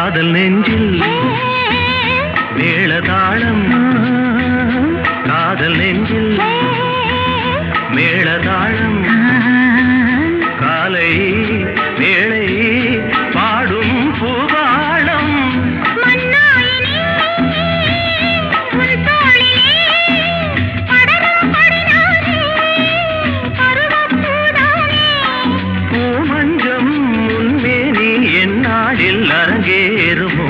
காதல் நெஞ்சில் மேளதாளம் காதல் நெஞ்சில் மேளதாளம் காலை வேளை பாடும் பூபாளம் பூமஞ்சம் முன்மேனி என்னாளில் அரங்கேறுமோ